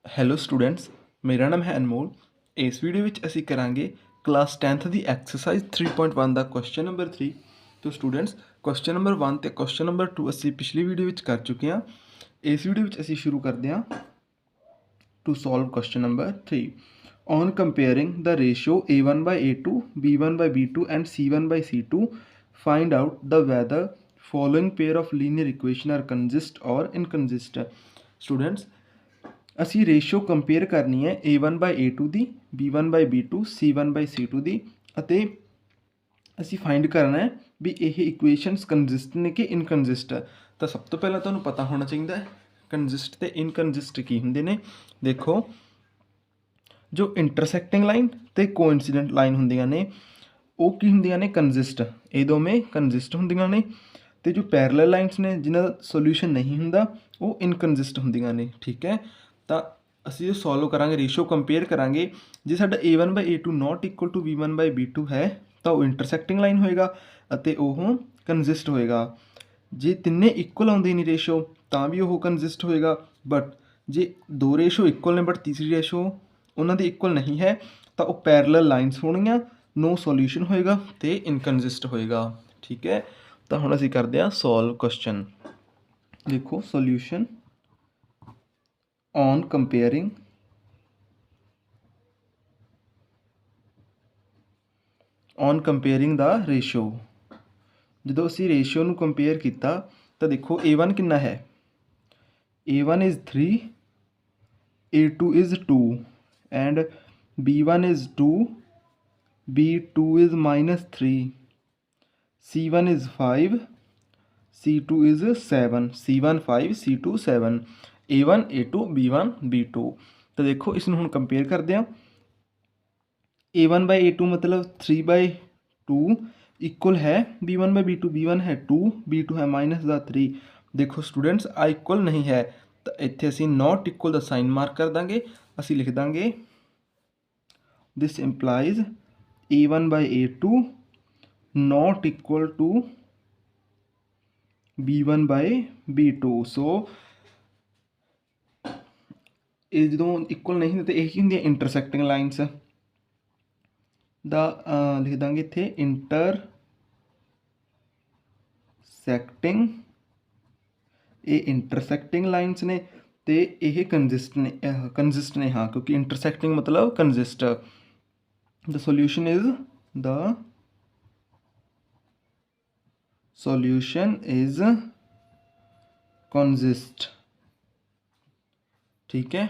Hello students, ਮੇਰਾ ਨਾਮ ਹੈ ਅਨਮੋਲ। ਇਸ ਵੀਡੀਓ ਵਿੱਚ ਅਸੀਂ ਕਰਾਂਗੇ ਕਲਾਸ 10th ਦੀ ਐਕਸਰਸਾਈਜ਼ 3.1 ਦਾ ਕੁਐਸਚਨ ਨੰਬਰ 3। ਤੋ ਸਟੂਡੈਂਟਸ, ਕੁਐਸਚਨ ਨੰਬਰ 1 ਤੇ ਕੁਐਸਚਨ ਨੰਬਰ 2 ਅਸੀਂ ਪਿਛਲੀ ਵੀਡੀਓ ਵਿੱਚ ਕਰ ਚੁੱਕੇ ਹਾਂ। ਇਸ ਵੀਡੀਓ ਵਿੱਚ ਅਸੀਂ ਸ਼ੁਰੂ ਕਰਦੇ ਹਾਂ to solve question number 3 on comparing ਦਾ ratio a1 by a2 b1 by b2 and c1 by c2 find out the whether following pair of linear equation are consist or inconsist। Students, ਅਸੀਂ ratio compare ਕਰਨੀ ਹੈ a1 by a2 the, b1 by b2, c1 by c2 ਦੀ, ਅਤੇ ਅਸੀਂ find ਕਰਨਾ ਹੈ ਵੀ ਇਹ equations consist ਨੇ ਕਿ ਇਨਕਨਸਿਸਟ। ਤਾਂ ਸਭ ਤੋਂ ਪਹਿਲਾਂ ਤੁਹਾਨੂੰ ਪਤਾ ਹੋਣਾ ਚਾਹੀਦਾ ਹੈ ਕੰਸਿਸਟ ਤੇ ਇਨਕਨਸਿਸਟ ਕੀ ਹੁੰਦੇ ਨੇ। ਦੇਖੋ, ਜੋ ਇੰਟਰਸੈਕਟਿੰਗ ਲਾਈਨ ਤੇ ਕੋਇਨਸੀਡੈਂਟ ਲਾਈਨ ਹੁੰਦੀਆਂ ਨੇ ਉਹ ਕੀ ਹੁੰਦੀਆਂ ਨੇ, ਕੰਸਿਸਟ। ਇਹ ਦੋਵੇਂ ਕੰਸਿਸਟ ਹੁੰਦੀਆਂ ਨੇ। ਤੇ ਜੋ ਪੈਰਲਲ ਲਾਈਨਸ ਨੇ ਜਿਨ੍ਹਾਂ ਦਾ ਸੋਲਿਊਸ਼ਨ ਨਹੀਂ ਹੁੰਦਾ ਉਹ ਇਨਕਨਸਿਸਟ ਹੁੰਦੀਆਂ ਨੇ। ਠੀਕ ਹੈ, ਤਾਂ ਅਸੀਂ ਜੋ ਸੋਲਵ ਕਰਾਂਗੇ ਰੇਸ਼ੋ ਕੰਪੇਅਰ ਕਰਾਂਗੇ, ਜੇ ਸਾਡਾ a1 by a2 not equal to b1 by b2 ਹੈ ਤਾਂ ਉਹ ਇੰਟਰਸੈਕਟਿੰਗ ਲਾਈਨ ਹੋਏਗਾ ਅਤੇ ਉਹ ਕੰਸਿਸਟ ਹੋਏਗਾ। ਜੇ ਤਿੰਨੇ ਇਕੁਅਲ ਆਉਂਦੇ ਨੇ ਰੇਸ਼ੋ ਤਾਂ ਵੀ ਉਹ ਕੰਸਿਸਟ ਹੋਏਗਾ। ਬਟ ਜੇ ਦੋ ਰੇਸ਼ੋ ਇਕੁਅਲ ਨੇ ਬਟ ਤੀਸਰੀ ਰੇਸ਼ੋ ਉਹਨਾਂ ਦੀ ਇਕੁਅਲ ਨਹੀਂ ਹੈ ਤਾਂ ਉਹ ਪੈਰਲਲ ਲਾਈਨਸ ਹੋਣਗੀਆਂ, ਨੋ ਸੋਲਿਊਸ਼ਨ ਹੋਏਗਾ ਅਤੇ ਇਨਕਨਸਿਸਟ ਹੋਏਗਾ। ਠੀਕ ਹੈ, ਤਾਂ ਹੁਣ ਅਸੀਂ ਕਰਦੇ ਹਾਂ ਸੋਲਵ ਕੁਐਸਚਨ। ਦੇਖੋ, ਸੋਲਿਊਸ਼ਨ ਔਨ ਕੰਪੇਅਰਿੰਗ ਦਾ ਰੇਸ਼ੋ। ਜਦੋਂ ਅਸੀਂ ਰੇਸ਼ੋ ਨੂੰ ਕੰਪੇਅਰ ਕੀਤਾ ਤਾਂ ਦੇਖੋ a1 ਕਿੰਨਾ ਹੈ, a1 is 3, a2 is 2 and b1 is 2, b2 is -3, c1 is 5, c2 is 7, c1 5, c2 7, a1 a2 b1 b2। ਤਾਂ ਦੇਖੋ ਇਸ ਨੂੰ ਹੁਣ ਕੰਪੇਅਰ ਕਰਦੇ ਹਾਂ। a1 by a2 मतलब 3 by 2 इक्वल है b1 by b2, b1 है 2, b2 है -3। देखो स्टूडेंट्स, आ इक्वल नहीं है तो इत्थे असी नॉट इक्वल का साइन मार्क कर देंगे। असी लिख देंगे this implies a1 by a2 not equal to b1 by b2। So ये जो इक्वल नहीं होते यही होंगे इंटरसैक्टिंग लाइन्स ਦਾ ਲਿਖ ਦਾਂਗੇ ਇੱਥੇ ਇੰਟਰਸੈਕਟਿੰਗ। ਇਹ ਇੰਟਰਸੈਕਟਿੰਗ ਲਾਈਨਸ ਨੇ ਅਤੇ ਇਹ ਕੰਸਿਸਟ ਨੇ ਹਾਂ, ਕਿਉਂਕਿ ਇੰਟਰਸੈਕਟਿੰਗ ਮਤਲਬ consist. The solution is consist. ਠੀਕ ਹੈ,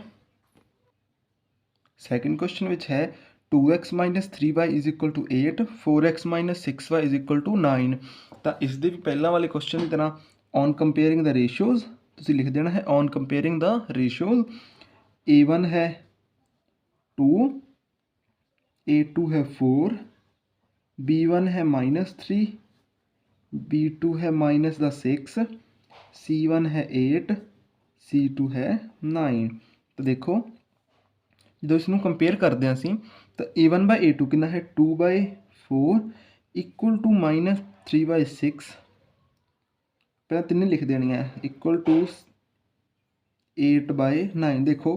ਸੈਕਿੰਡ ਕੁਐਸਚਨ ਵਿੱਚ ਹੈ 2x - 3y is equal to 8, 4x - 6y is equal to 9। ਤਾਂ ਇਸ ਦੇ ਵੀ ਪਹਿਲਾਂ ਵਾਲੇ ਕੁਐਸਚਨ ਦੀ ਤਰ੍ਹਾਂ ਔਨ ਕੰਪੇਅਰਿੰਗ ਦਾ ਰੇਸ਼ੋਜ਼ ਤੁਸੀਂ ਲਿਖ ਦੇਣਾ ਹੈ ਔਨ ਕੰਪੇਅਰਿੰਗ ਦਾ ਰੇਸ਼ੋਜ਼। a1 ਹੈ 2, a2 ਹੈ 4, b1 ਹੈ -3, b2 ਹੈ -6, c1 ਹੈ 8, c2 ਹੈ 9। ਤਾਂ ਦੇਖੋ ਜਦੋਂ ਇਸ ਨੂੰ ਕੰਪੇਅਰ ਕਰਦੇ ਹਾਂ ਅਸੀਂ ਤਾਂ a1 by a2 ਕਿੰਨਾ ਹੈ 2 by 4 ਇਕੁਅਲ ਟੂ -3 by 6। ਪਹਿਲਾਂ ਤਿੰਨੇ ਲਿਖ ਦੇਣੀਆਂ ਇਕੁਅਲ ਟੂ 8 by 9। ਦੇਖੋ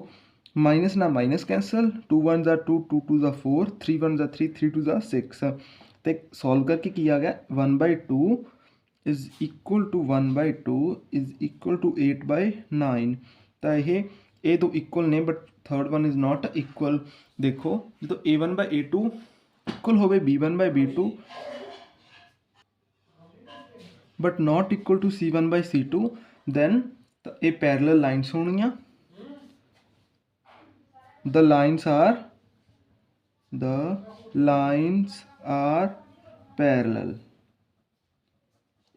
ਮਾਈਨਸ ਨਾਲ ਮਾਈਨਸ ਕੈਂਸਲ, 2 1 2, 2 2 4, 3 1 3, 3 2 6। ਅਤੇ ਸੋਲਵ ਕਰਕੇ ਕੀ ਆ ਗਿਆ 1 by 2 is equal to 1 by 2 is equal to 8 by 9। ਤਾਂ ਇਹ ਦੋ ਇਕੁਅਲ ਨੇ but third one is not equal. देखो जो a1 by a2 इक्वल हो b1 by b2 but not equal to c1 by c2, then ये parallel lines होनियां। The lines are parallel.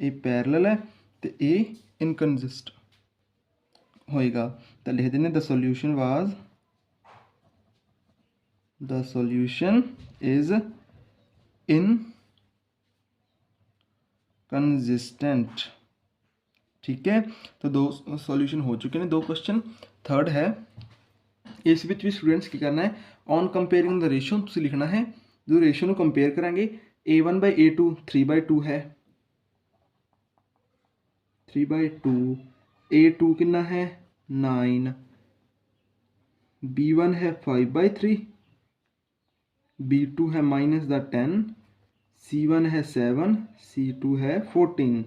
ये पैरेलल है तो ये इनकनसिस्ट होएगा। तो लिख देने the solution was the solution is inconsistent। ठीक है, तो दो सॉल्यूशन हो चुके हैं, दो क्वेश्चन। थर्ड है इस विच भी स्टूडेंट्स की करना है ऑन कंपेयरिंग द रेशो। तुसीं लिखना है जो रेशो को कंपेयर करांगे a1 by a2 3 by 2 है, 3 by 2, a2 कितना है 9, B1 है 5/3, B2 है -10, C1 है 7, C2 है 14।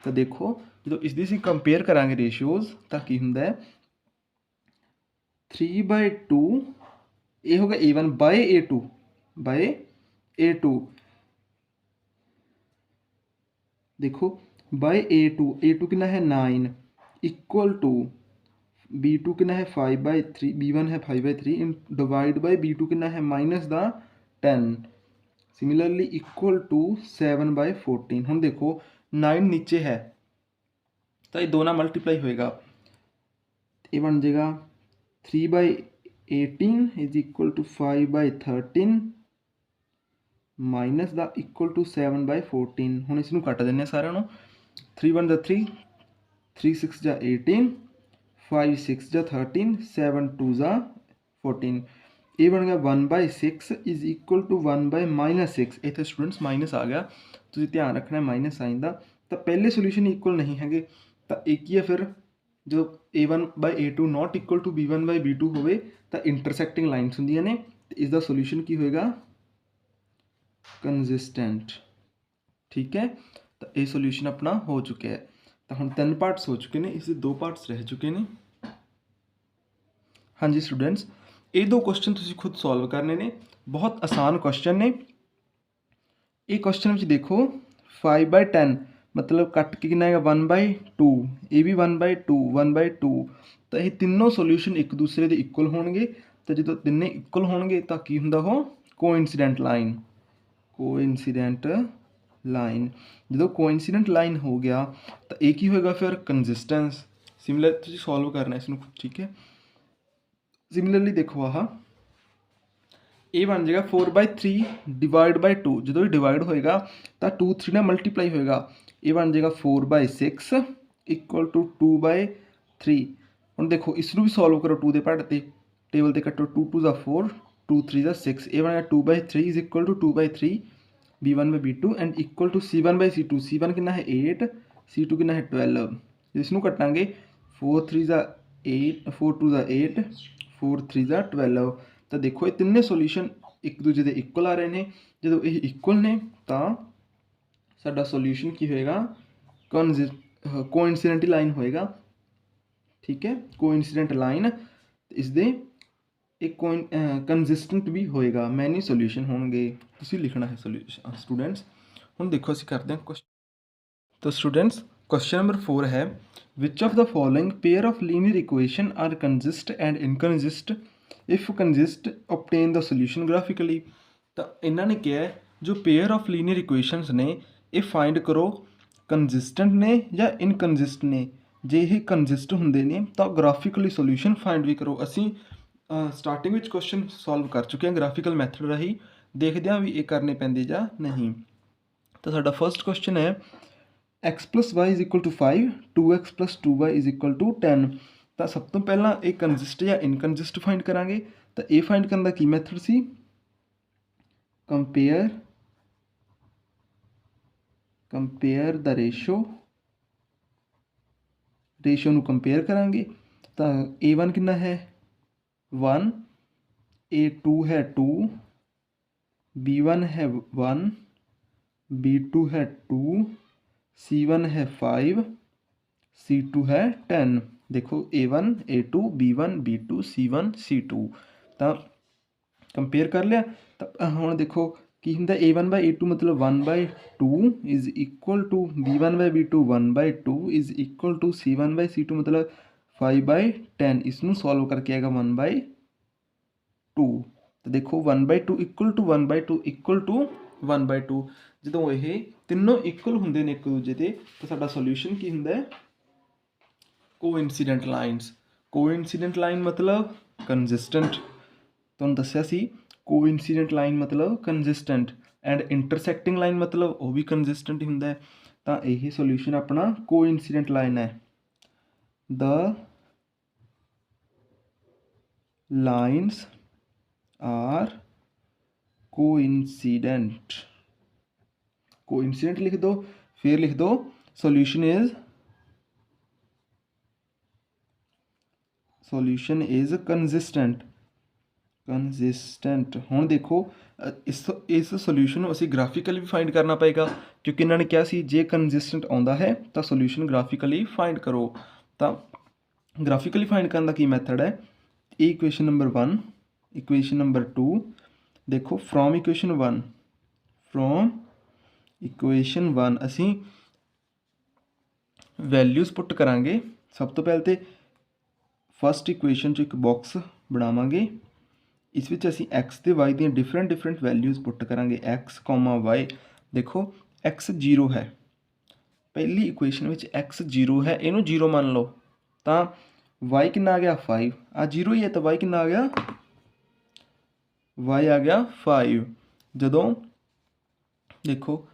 तो देखो जो इसकी ਅਸੀਂ कंपेयर करांगे रेशियोज तो की ਹੁੰਦਾ है 3/2 ये होगा A1 बाय A2 देखो बाय A2 कितना है 9 इक्वल टू B2 कितना है 5/3, B1 है 5/3 डिवाइड बाय B2 कितना है -10 सिमिलरली इक्वल टू 7/14। हम देखो 9 नीचे है तो ये 2 ਨਾਲ मल्टीप्लाई होएगा, ये बन जाएगा 3/18 is equal to 5/13 minus the equal to 7/14। हम इसनों कट देने सारे 3 1 3, 3 6 18, 5 6 13, 7 2 14। ये बन गया 1/6 इज इक्वल टू 1/-6। इतने स्टूडेंट्स माइनस आ गया, तो ध्यान रखना है माइनस साइन का। तो पहले सोल्यूशन इक्वल नहीं है तो एक ही है फिर जो A1/A2 not equal to B1/B2 होवे तो इंटरसैक्टिंग लाइन्स होंदियां ने, तो इसका सोल्यूशन की होएगा कंसिस्टेंट। ठीक है, तो ये सोल्यूशन अपना हो चुका है। तो हम 3 पार्ट्स हो चुके हैं, इससे 2 पार्ट्स रह चुके हैं। हाँ जी स्टूडेंट्स, ये 2 क्वेश्चन तुसीं खुद सॉल्व करने ने, बहुत आसान क्वेश्चन ने। ये क्वेश्चन में देखो 5/10 मतलब कट के कितना है 1/2, ये भी 1/2 1/2। तो ये तीनों सोल्यूशन एक दूसरे के इक्वल होंगे, तो जो तिने इक्वल होंगे तो की हुंदा हो कोइंसीडेंट लाइन। जो कोइंसीडेंट लाइन हो गया तो एक ही होएगा फिर कंसिस्टेंस। सिमिलर तुसीं सॉल्व करना इसनों, ठीक है। सिमिलरली देखो आह ये बन जाएगा 4/3 डिवाइड बाय 2, जो डिवाइड होएगा तो 2 3 ਨਾਲ मल्टीप्लाई होएगा, ये बन जाएगा 4/6 इक्वल टू 2/3। हम देखो इसनों भी सॉल्व करो 2 के पहाड़ से टेबल से कटो 2 2 4 2 3 6, ये बनेगा 2/3 is equal to 2/3 B1/B2 and equal to C1/C2। C1 कितना है 8, C2 कितना है 12। इसनों कटांगे 4 3 8 4 2 8 4 3 12। तो देखो ये तीनों सोल्यूशन एक दूजे के इक्वल आ रहे हैं, जो ये इक्वल ने तो साडा सोल्यूशन की होएगा कोइंसीडेंट लाइन होएगा। ठीक है, कोइंसीडेंट लाइन इसदे एक कंसिस्टेंट भी होएगा, मैनी सोल्यूशन होंगे। तुसीं लिखना है सोल्यूशन स्टूडेंट्स। हम देखो असीं करते हैं क्वेश्चन। तो स्टूडेंट्स क्वेश्चन नंबर 4 है which of the following pair of linear equation are consist and inconsist if consist obtain the solution graphically. तो इन्होंने क्या है जो पेयर ऑफ लीनियर इक्वेशनस ने ये फाइंड करो कंसिस्टेंट ने या इनकंसिस्ट ने। जे ये कंसिस्ट होंगे ने तो ग्राफिकली सोल्यूशन फाइंड भी करो। असी स्टार्टिंग में क्वेश्चन सॉल्व कर चुके हैं ग्राफिकल मैथड राही, देखते हैं भी ये करने पैंदे या नहीं। तो साडा फर्स्ट क्वेश्चन है x + y = 5, 2x + 2y = 10। तो सब तो पहला ये कंसिस्ट या इनकंसिस्ट फाइंड करांगे। तो ये फाइंड करने का की मैथड सी कंपेयर द रेशो नूं कंपेयर करांगे। तो A1 कितना है 1, A2 है 2, B1 है 1, B2 है 2, C1 है 5, C2 है 10। देखो A1 A2 B1 B2 C1 C2 तो कंपेयर कर लिया। तो हम देखो की हुंदा A1/A2 मतलब 1/2 is equal to B1/B2 1/2 is equal to C1/C2 मतलब 5/10। इसनों सॉल्व करके आएगा 1/2। तो देखो 1/2 इक्वल टू 1/2 इक्वल टू 1/2। जो ये तीनों इक्वल होंगे ने एक दूजे के तो साडा सोल्यूशन की हुंदा है कोइंसीडेंट लाइन्स। कोइंसीडेंट लाइन मतलब कंसिस्टेंट, तुहानूं दस्सिया सी कोइंसीडेंट लाइन मतलब कंसिस्टेंट एंड इंटरसैक्टिंग लाइन मतलब वो भी कंसिस्टेंट ही हुंदा है। तो यही सोल्यूशन अपना कोइंसीडेंट लाइन है। द लाइन्स आर कोइंसीडेंट लिख दो, फिर लिख दो सोल्यूशन इज कंसिस्टेंट। ਕੰਸਿਸਟੈਂਟ। ਹੁਣ ਦੇਖੋ ਇਸ ਸੋਲਿਊਸ਼ਨ ਨੂੰ ਅਸੀਂ ਗ੍ਰਾਫਿਕਲੀ ਵੀ ਫਾਈਂਡ ਕਰਨਾ ਪਏਗਾ, ਕਿਉਂਕਿ ਇਹਨਾਂ ਨੇ ਕਿਹਾ ਸੀ ਜੇ ਕੰਸਿਸਟੈਂਟ ਆਉਂਦਾ ਹੈ ਤਾਂ ਸੋਲਿਊਸ਼ਨ ਗ੍ਰਾਫਿਕਲੀ ਫਾਈਂਡ ਕਰੋ। ਤਾਂ ਗ੍ਰਾਫਿਕਲੀ ਫਾਈਂਡ ਕਰਨ ਦਾ ਕੀ ਮੈਥਡ ਹੈ, ਇਹ ਇਕੁਏਸ਼ਨ ਨੰਬਰ 1, ਇਕੁਏਸ਼ਨ ਨੰਬਰ 2, ਦੇਖੋ ਫਰੋਮ ਇਕੁਏਸ਼ਨ 1 ਅਸੀਂ ਵੈਲਿਊਜ਼ ਪੁੱਟ ਕਰਾਂਗੇ। ਸਭ ਤੋਂ ਪਹਿਲਾਂ ਤੇ ਫਸਟ ਇਕੁਏਸ਼ਨ 'ਚ ਇੱਕ ਬਾਕਸ ਬਣਾਵਾਂਗੇ, ਇਸ ਵਿੱਚ ਅਸੀਂ x ਤੇ y ਦੀਆਂ ਡਿਫਰੈਂਟ ਵੈਲਿਊਜ਼ ਪੁੱਟ ਕਰਾਂਗੇ। x, y, ਦੇਖੋ x 0 ਹੈ, ਪਹਿਲੀ ਇਕੁਏਸ਼ਨ ਵਿੱਚ x 0 ਹੈ, ਇਹਨੂੰ 0 ਮੰਨ ਲਓ ਤਾਂ y ਕਿੰਨਾ ਆ ਗਿਆ 5, ਆ 0 ਹੀ ਹੈ ਤਾਂ y ਕਿੰਨਾ ਆ ਗਿਆ, y ਆ ਗਿਆ 5। ਜਦੋਂ ਦੇਖੋ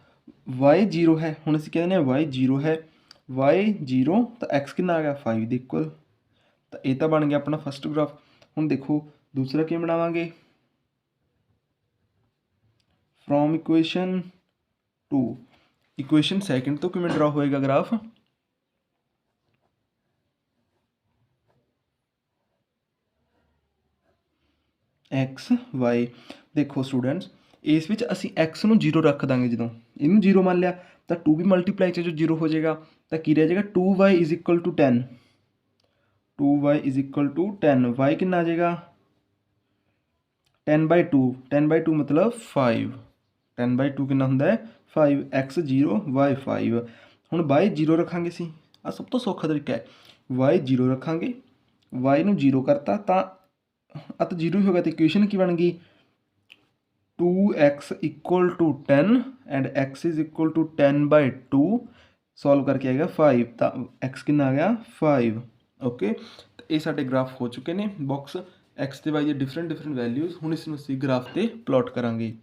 y 0 ਹੈ, ਹੁਣ ਅਸੀਂ ਕਹਿੰਦੇ ਹਾਂ y 0 ਹੈ, y 0 ਤਾਂ x ਕਿੰਨਾ ਆ ਗਿਆ 5 ਦੇ ਇਕੁਅਲ, ਤਾਂ ਇਹ ਤਾਂ ਬਣ ਗਿਆ ਆਪਣਾ ਫਸਟ ਗ੍ਰਾਫ। ਹੁਣ ਦੇਖੋ ਦੂਸਰਾ ਕਿਵੇਂ ਬਣਾਵਾਂਗੇ, ਫਰੋਮ ਇਕੁਏਸ਼ਨ 2, ਇਕੁਏਸ਼ਨ ਸੈਕਿੰਡ ਤੋਂ ਕਿਵੇਂ ਡਰਾ ਹੋਏਗਾ ਗ੍ਰਾਫ, x y। ਦੇਖੋ ਸਟੂਡੈਂਟਸ ਇਸ ਵਿੱਚ ਅਸੀਂ x ਨੂੰ 0 ਰੱਖ ਦਾਂਗੇ, ਜਦੋਂ ਇਹਨੂੰ 0 ਮੰਨ ਲਿਆ ਤਾਂ 2 ਵੀ ਮਲਟੀਪਲਾਈ 'ਚ ਜੋ 0 ਹੋ ਜਾਏਗਾ ਤਾਂ ਕੀ ਰਹਿ ਜਾਏਗਾ 2y is equal to 10, 2y is equal to 10, y ਕਿੰਨਾ ਆ ਜਾਏਗਾ 10/2, 10/2 ਮਤਲਬ 5, 10/2 ਕਿੰਨਾ ਹੁੰਦਾ ਹੈ 5, x 0 y 5। ਹੁਣ y 0 ਰੱਖਾਂਗੇ ਅਸੀਂ, ਆ ਸਭ ਤੋਂ ਸੌਖਾ ਤਰੀਕਾ ਹੈ, y 0 ਰੱਖਾਂਗੇ, y ਨੂੰ 0 ਕਰਤਾ ਤਾਂ ਆ ਤਾਂ 0 ਹੀ ਹੋਗਾ, ਤਾਂ ਇਕੁਏਸ਼ਨ ਕੀ ਬਣ ਗਈ 2x equal to 10 and x is equal to 10/2, solve ਕਰਕੇ ਆਏਗਾ 5, ਤਾਂ x ਕਿੰਨਾ ਆ ਗਿਆ 5। ਓਕੇ, ਇਹ ਸਾਡੇ ਗ੍ਰਾਫ ਹੋ ਚੁੱਕੇ ਨੇ, ਬਾਕਸ x ਤੇ y ਦੀ ਡਿਫਰੈਂਟ ਵੈਲਿਊਜ਼। ਹੁਣ ਇਸ ਨੂੰ ਅਸੀਂ ਗ੍ਰਾਫ ਤੇ ਪਲਾਟ ਕਰਾਂਗੇ।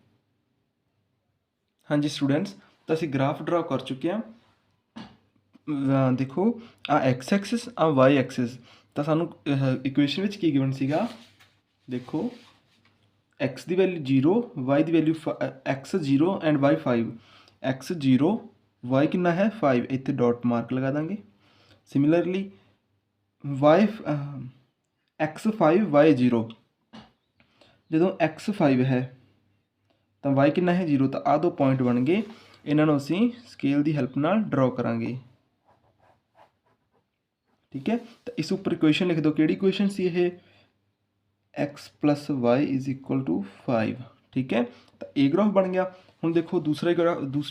ਹਾਂਜੀ ਸਟੂਡੈਂਟਸ, ਤਾਂ ਅਸੀਂ ਗ੍ਰਾਫ ਡਰਾ ਕਰ ਚੁੱਕੇ ਹਾਂ। ਦੇਖੋ ਆ x ਐਕਸਿਸ, ਆ y ਐਕਸਿਸ, ਤਾਂ ਸਾਨੂੰ ਇਕੁਏਸ਼ਨ ਵਿੱਚ ਕੀ ਗਿਵਨ ਸੀਗਾ, ਦੇਖੋ x the value 0, y the value x 0 and y 5, x 0 y ਕਿੰਨਾ ਹੈ 5, ਇੱਥੇ ਡਾਟ ਮਾਰਕ ਲਗਾ ਦਾਂਗੇ। ਸਿਮਿਲਰਲੀ y x 5 y 0, ਜਦੋਂ x 5 ਹੈ ਤਾਂ y ਕਿੰਨਾ ਹੈ 0, ਤਾਂ ਆਹ ਦੋ ਪੁਆਇੰਟ ਬਣ ਗਏ, ਇਹਨਾਂ ਨੂੰ ਅਸੀਂ ਸਕੇਲ ਦੀ ਹੈਲਪ ਨਾਲ ਡਰਾ ਕਰਾਂਗੇ। ਠੀਕ ਹੈ, ਤਾਂ ਇਸ ਉੱਪਰ ਇਕੁਏਸ਼ਨ ਲਿਖ ਦਿਓ, ਕਿਹੜੀ ਇਕੁਏਸ਼ਨ ਸੀ ਇਹ, x + y is equal to 5। ਠੀਕ ਹੈ, ਤਾਂ ਇਹ ਗ੍ਰਾਫ ਬਣ ਗਿਆ। ਹੁਣ ਦੇਖੋ ਦੂਸਰੀ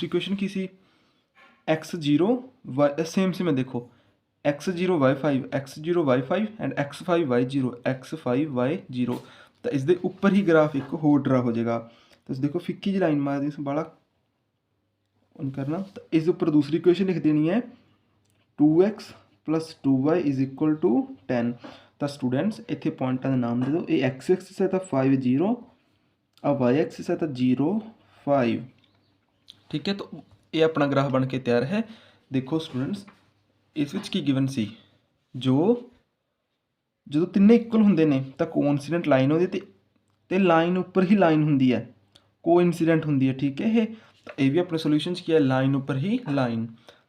ਇਕੁਏਸ਼ਨ ਕੀ ਸੀ, x 0 y, ਸੇਮ ਹੈ, ਦੇਖੋ x 0 y 5, x 0 y 5 and x 5 y 0, x 5 y 0, ਤਾਂ ਇਸ ਦੇ ਉੱਪਰ ਹੀ ਗ੍ਰਾਫ ਇੱਕ ਹੋਰ ਡਰਾ ਹੋ ਜਾਏਗਾ। ਤੁਸੀਂ ਦੇਖੋ ਫਿੱਕੀ ਜਿਹੀ ਲਾਈਨ ਮਾਰਦੀ, ਇਸ ਬਾਲਾ ਔਨ ਕਰਨਾ, ਤਾਂ ਇਸ ਉੱਪਰ ਦੂਸਰੀ ਇਕੁਏਸ਼ਨ ਲਿਖ ਦੇਣੀ ਹੈ 2x + 2y is equal to 10। ਤਾਂ ਸਟੂਡੈਂਟਸ ਇੱਥੇ ਪੁਆਇੰਟਾਂ ਦੇ ਨਾਮ ਦੇ ਦਿਓ, ਇਹ x ਐਕਸਿਸ ਹੈ ਤਾਂ 5 0, ਆ y ਐਕਸਿਸ ਹੈ ਤਾਂ 0 5। ਠੀਕ ਹੈ, ਤਾਂ ਇਹ ਆਪਣਾ ਗ੍ਰਾਫ ਬਣ ਕੇ ਤਿਆਰ ਹੈ। ਦੇਖੋ ਸਟੂਡੈਂਟਸ ਇਸ ਵਿੱਚ ਕੀ ਗਿਵਨ ਸੀ, ਜਦੋਂ ਤਿੰਨੇ ਇਕੁਅਲ ਹੁੰਦੇ ਨੇ ਤਾਂ ਕੋਇਨਸੀਡੈਂਟ ਲਾਈਨ ਉਹਦੇ ਤੇ ਲਾਈਨ ਉੱਪਰ ਹੀ ਲਾਈਨ ਹੁੰਦੀ ਹੈ, ਕੋਇਨਸੀਡੈਂਟ ਹੁੰਦੀ ਹੈ। ਠੀਕ ਹੈ, ਤਾਂ ਇਹ ਵੀ ਆਪਣੇ ਸੋਲਿਊਸ਼ਨ 'ਚ ਕੀ ਹੈ, ਲਾਈਨ ਉੱਪਰ ਹੀ ਲਾਈਨ।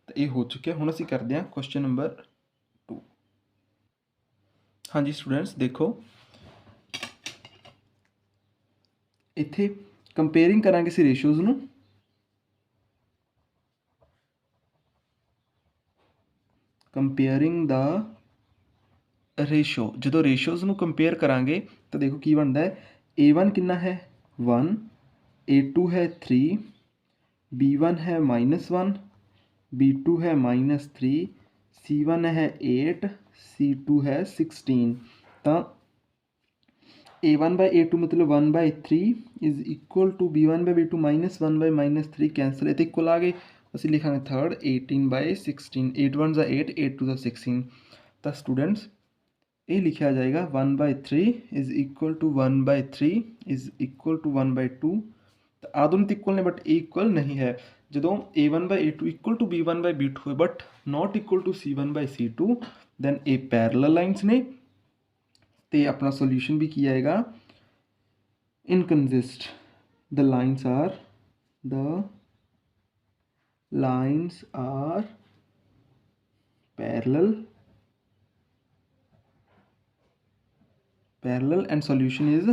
ਤਾਂ ਇਹ ਹੋ ਚੁੱਕਿਆ। ਹੁਣ ਅਸੀਂ ਕਰਦੇ ਹਾਂ ਕੁਐਸਚਨ ਨੰਬਰ 2। ਹਾਂਜੀ ਸਟੂਡੈਂਟਸ ਦੇਖੋ ਇੱਥੇ ਕੰਪੇਅਰਿੰਗ ਕਰਾਂਗੇ ਅਸੀਂ ਰੇਸ਼ੋਜ਼ ਨੂੰ, ਕੰਪੇਅਰਿੰਗ ਦਾ ਰੇਸ਼ੋ, ਜਦੋਂ ਰੇਸ਼ੋਜ਼ ਨੂੰ ਕੰਪੇਅਰ ਕਰਾਂਗੇ ਤਾਂ ਦੇਖੋ ਕੀ ਬਣਦਾ ਹੈ, a1 ਕਿੰਨਾ ਹੈ 1, a2 ਹੈ 3, b1 ਹੈ -1, b2 ਹੈ -3, c1 ਹੈ 8, c2 ਹੈ 16। ਤਾਂ a1/a2 ਮਤਲਬ 1/3 is equal to b1/b2 -1/-3 cancel, ਇਹ ਤਾਂ ਇਕੁਅਲ ਆ ਗਏ। ਅਸੀਂ ਲਿਖਾਂਗੇ ਥਰਡ 18/16, 8 1 8, 8 2 16। ਤਾਂ ਸਟੂਡੈਂਟਸ ਇਹ ਲਿਖਿਆ ਜਾਏਗਾ 1/3 is equal to 1/3 is equal to 1/2। ਤਾਂ ਆਹ ਦੋਨੋਂ ਤਾਂ ਇਕੁਅਲ ਨੇ ਬਟ ਇਹ ਇਕੁਅਲ ਨਹੀਂ ਹੈ। ਜਦੋਂ a1/a2 ਇਕੁਅਲ ਟੂ b1/b2 ਹੋਏ but not equal to c1/c2, then ਇਹ ਪੈਰਲਲ ਲਾਈਨਸ ਨੇ ਤੇ ਆਪਣਾ ਸੋਲਿਊਸ਼ਨ ਵੀ ਕੀ ਆਏਗਾ, inconsist. The lines are parallel and solution is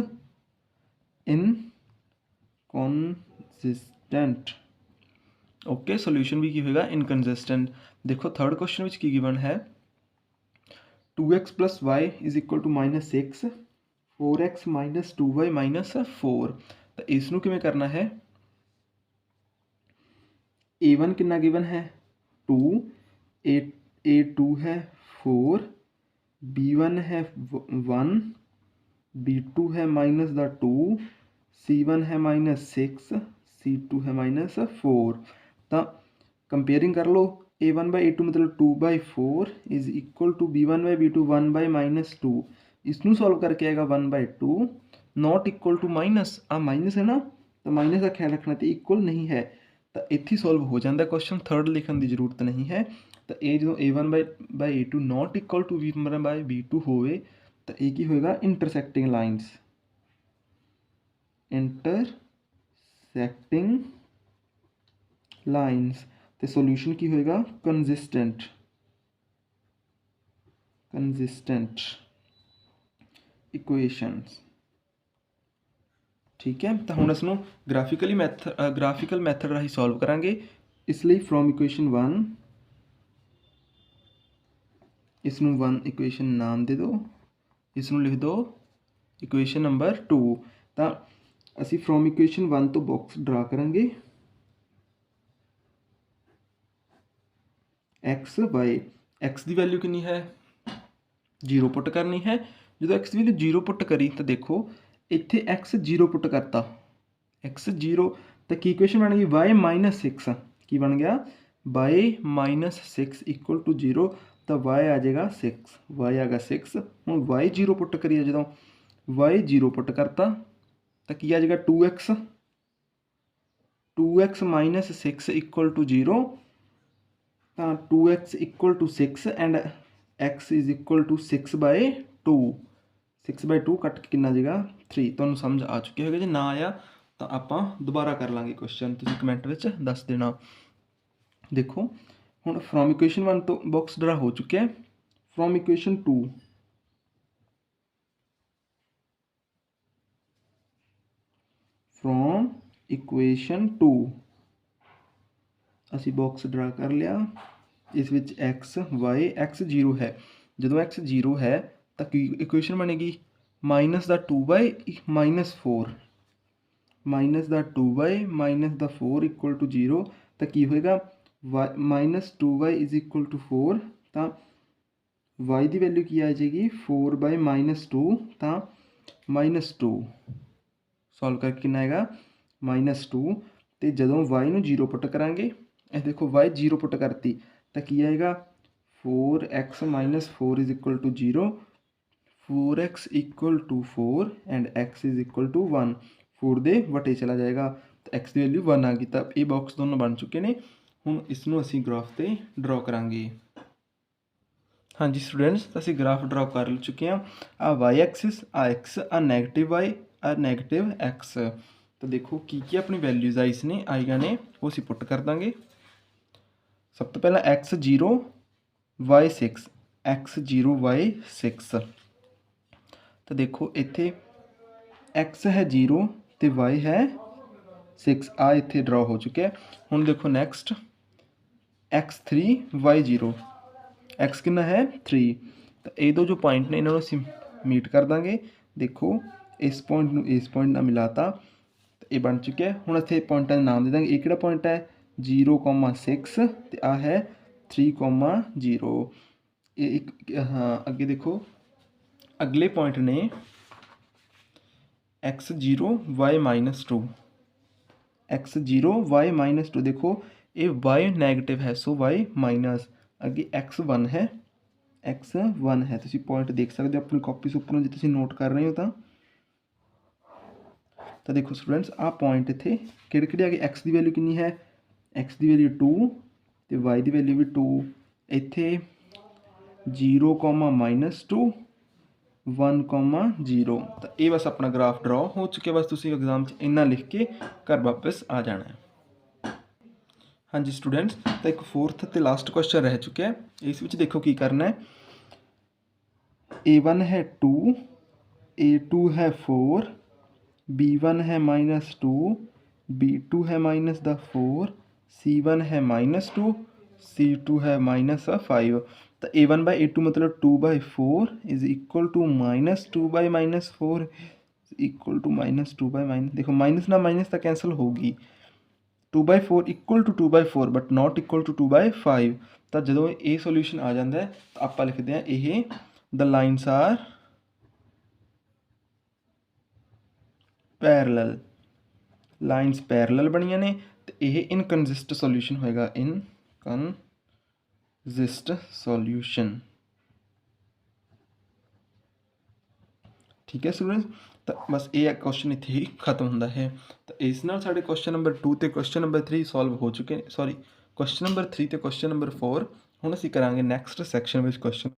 inconsistent. Okay, solution भी की होगा इनकंसिस्टेंट। देखो थर्ड क्वेश्चन में की गिवन है 2x + y is equal to -6 4x - 2y - 4। तो इसनों किवें करना है। a1 कितना गिवन है 2, a2 है 4, b1 है 1, b2 है -2, c1 है -6, c2 है -4। तो कंपेयरिंग कर लो a1/a2 मतलब 2/4 इज इक्वल टू b1/b2 1/-2। इसनों सॉल्व करके आएगा 1/2 नॉट इक्वल टू माइनस आ माइनस है ना, तो माइनस का ख्याल रखना तो इक्वल नहीं है। तो इत्थे सॉल्व हो जाता क्वेश्चन, थर्ड लिखने की जरूरत नहीं है। तो ये जो a1/a2 not equal to b1/b2 होवे तो ये की होएगा इंटरसैक्टिंग लाइन्स, इंटरसैक्टिंग लाइन्स। तो सोल्यूशन की होएगा कंसिस्टेंट, कंसिस्टेंट इक्वेशंस। ठीक है, तो हम इसनों ग्राफिकल मैथड राही सॉल्व करांगे। इसलिए फ्रॉम इक्वेशन 1 इसनों 1 इक्वेशन नाम दे दो, इसनों लिख दो इक्वेशन नंबर 2। तो असी फ्रॉम इक्वेशन 1 तो बॉक्स ड्रा करांगे एक्स वाई। एक्स की वैल्यू कितनी है 0 पुट करनी है। जो एक्स की वैल्यू 0 पुट करी तो देखो इत्थे एक्स 0 पुट करता, एक्स 0 तो की इक्वेशन बन गई y-6 की बन गया y-6 इक्वल टू 0। तो y आ जाएगा 6, y आ गया 6। हूँ y 0 पुट करिए जो y 0 पुट करता तो की आ जाएगा 2x, 2x - 6 इक्वल टू 0। तो 2x equal to 6 and x is equal to 6/2। 6/2 cut के कितना जाएगा 3। तुहानूं समझ आ चुकी होगी, जे ना आया तो आपां दोबारा कर लांगे क्वेश्चन, तुसीं कमेंट विच दस देना। देखो हुण फ्रॉम इक्वेशन 1 तो बॉक्स ड्रा हो चुका है। फ्रॉम इक्वेशन 2 फ्रॉम इक्वेशन 2 असी बॉक्स ड्रा कर लिया। इस विच एक्स वाई एक्स 0 है। जो एक्स 0 है तो की इक्वेशन बनेगी -2/-4 -2/-4 इक्वल टू 0। तो की होएगा -2y इज इक्वल टू 4। तो y की वैल्यू की आ जाएगी 4/-2। तो -2 सॉल्व करके कितना आएगा -2। तो जो y नूं 0 पुट करांगे, ਇਹ देखो y 0 पुट करती तो की आएगा 4x - 4 is equal to 0, 4x equal to 4 and x is equal to 1। 4 दे वटे चला जाएगा तो x की वैल्यू 1 आ गई। तो ये बॉक्स दोनों बन चुके हैं। हुण इसनों असीं ग्राफ ते ड्रॉ करांगे। हाँ जी स्टूडेंट्स, तो असीं ग्राफ ड्रॉ कर चुके हैं। आ वाई एक्सिस आ एक्स आ नैगेटिव वाई आ नैगेटिव एक्स। तो देखो की अपनी वैल्यूज़ आई इसने आईया ने वो असीं पुट कर देंगे। सब तो पहला x 0 y 6, x 0 y 6। तो देखो इत्थे x है 0 तो y है 6 आ इत्थे ड्रॉ हो चुके हैं। हुण देखो नैक्सट x 3 y 0, x कितना है 3। तो ये दो जो पॉइंट ने इन्होंने असीं मीट कर देंगे। देखो इस पॉइंट नूं इस पॉइंट नाल मिलाता तो ये बन चुके हैं। हुण इत्थे पॉइंटां दे नाम दे देंगे। ये किहड़ा पॉइंट है 0,6 तो आ है 3,0। एक हाँ अगे देखो अगले पॉइंट ने x 0 y -2, x 0 y -2। देखो ये y नैगेटिव है सो y माइनस अगे x 1 है, x 1 है। तुसीं पॉइंट देख सकते हो अपनी कॉपी उपरों जो तुसीं नोट कर रहे हो। तो देखो स्टूडेंट्स आ पॉइंट इत्थे किहड़े आ गए। x की वैल्यू कितनी है, x की वैल्यू 2 तो y की वैल्यू भी 2। इत्थे 0, -2 1,0। तो ये बस अपना ग्राफ ड्रॉ हो चुके। बस तुसीं एग्जाम इन्ना लिख के घर वापस आ जाना है। हाँ जी स्टूडेंट्स, तो एक फोर्थ तो लास्ट क्वेश्चन रह चुके हैं। इस विच देखो की करना है। A1 है 2, A2 है 4, B1 है -2, B2 है -4, C1 है -2, C2 है -5। तो A1/A2 मतलब 2/4 is equal to -2/-4 equal to -2/-, देखो माइनस ना माइनस तो कैंसिल होगी। 2/4 equal to 2/4 but not equal to 2/5। तो जो ये सोल्यूशन आ जाता है तो आप लिखते हैं ये the lines are parallel, lines parallel बनिया ने तो यह इनकनजिस्ट सोल्यूशन होएगा, इनकनजिस्ट सोल्यूशन। ठीक है स्टूडेंट्स, तो बस ये क्वेश्चन इत्थे ही खत्म होता है। तो इस नाल साडे क्वेश्चन नंबर 2 ते क्वेश्चन नंबर 3 सॉल्व हो चुके, सॉरी क्वेश्चन नंबर 3 ते क्वेश्चन नंबर 4। हुण असीं करांगे नैक्सट सैक्शन विच क्वेश्चन